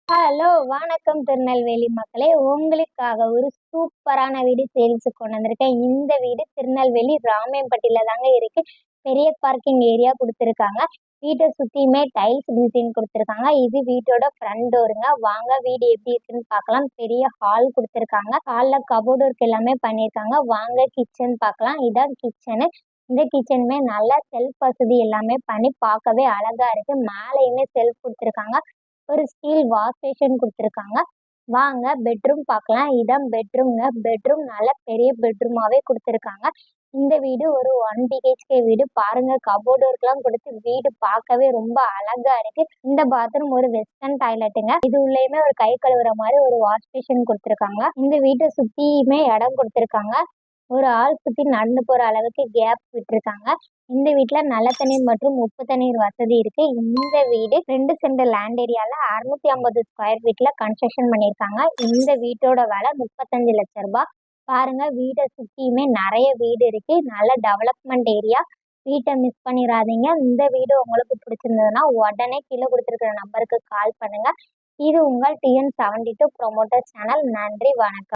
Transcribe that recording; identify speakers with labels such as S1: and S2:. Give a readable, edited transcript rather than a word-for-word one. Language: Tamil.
S1: ஹலோ! வணக்கம் திருநெல்வேலி மக்களே! உங்களுக்காக ஒரு சூப்பரான வீடு சேல்ஸுக்கு கொண்டு வந்திருக்கேன். இந்த வீடு திருநெல்வேலி ராமியம்பட்டியில தாங்க இருக்கு. பெரிய பார்க்கிங் ஏரியா குடுத்துருக்காங்க. வீட்ட சுத்தியுமே டைல்ஸ் டிசைன் குடுத்துருக்காங்க. இது வீட்டோட ஃப்ரண்ட் டோருங்க. வாங்க வீடு எப்படி இருக்குன்னு பார்க்கலாம். பெரிய ஹால் குடுத்துருக்காங்க. ஹால்ல கபோர்ட் ஒர்க் எல்லாமே பண்ணியிருக்காங்க. வாங்க கிச்சன் பார்க்கலாம். இதான் கிச்சனு. இந்த கிச்சனுமே நல்லா செல்ஃப் வசதி எல்லாமே பண்ணி பார்க்கவே அழகா இருக்கு. மேலேயுமே செல்ஃப் குடுத்துருக்காங்க. ஒரு ஸ்டீல் வாஷ் பேஷன் குடுத்துருக்காங்க. வாங்க பெட்ரூம் பார்க்கலாம். இதான் பெட்ரூம்ங்க. பெட்ரூம் நல்ல பெரிய பெட்ரூமாவே குடுத்துருக்காங்க. இந்த வீடு ஒரு 1 பிஹெச்கே வீடு. பாருங்க கபோர்ட் ஒர்க்லாம் குடுத்து வீடு பார்க்கவே ரொம்ப அழகா இருக்கு. இந்த பாத்ரூம் ஒரு வெஸ்டர்ன் டாய்லெட்டுங்க. இது உள்ளயுமே ஒரு கை கழுவுற மாரி ஒரு வாஷ் பேஷன் குடுத்துருக்காங்க. இந்த வீட்ட சுத்தியுமே இடம் குடுத்துருக்காங்க. ஒரு ஆள் சுத்தி நடந்து போற அளவுக்கு கேப் விட்டுருக்காங்க. இந்த வீட்ல நல்ல தண்ணீர் மற்றும் உப்பு தண்ணீர் வசதி இருக்கு. இந்த வீடு 2 சென்ட் லேண்ட் ஏரியால 650 ஸ்கொயர் ஃபீட்ல கன்ஸ்ட்ரக்ஷன் பண்ணியிருக்காங்க. இந்த வீட்டோட விலை 35 லட்சம் ரூபாய். பாருங்க வீட சுத்தியுமே நெறைய வீடு இருக்கு. நல்ல டெவலப்மெண்ட் ஏரியா. வீட்ட மிஸ் பண்ணிறாதீங்க. இந்த வீடு உங்களுக்கு பிடிச்சிருந்ததுன்னா உடனே கீழ குடுத்திருக்கிற நம்பருக்கு கால் பண்ணுங்க. இது உங்கள் TN72 ப்ரமோட்டர் சேனல். நன்றி, வணக்கம்.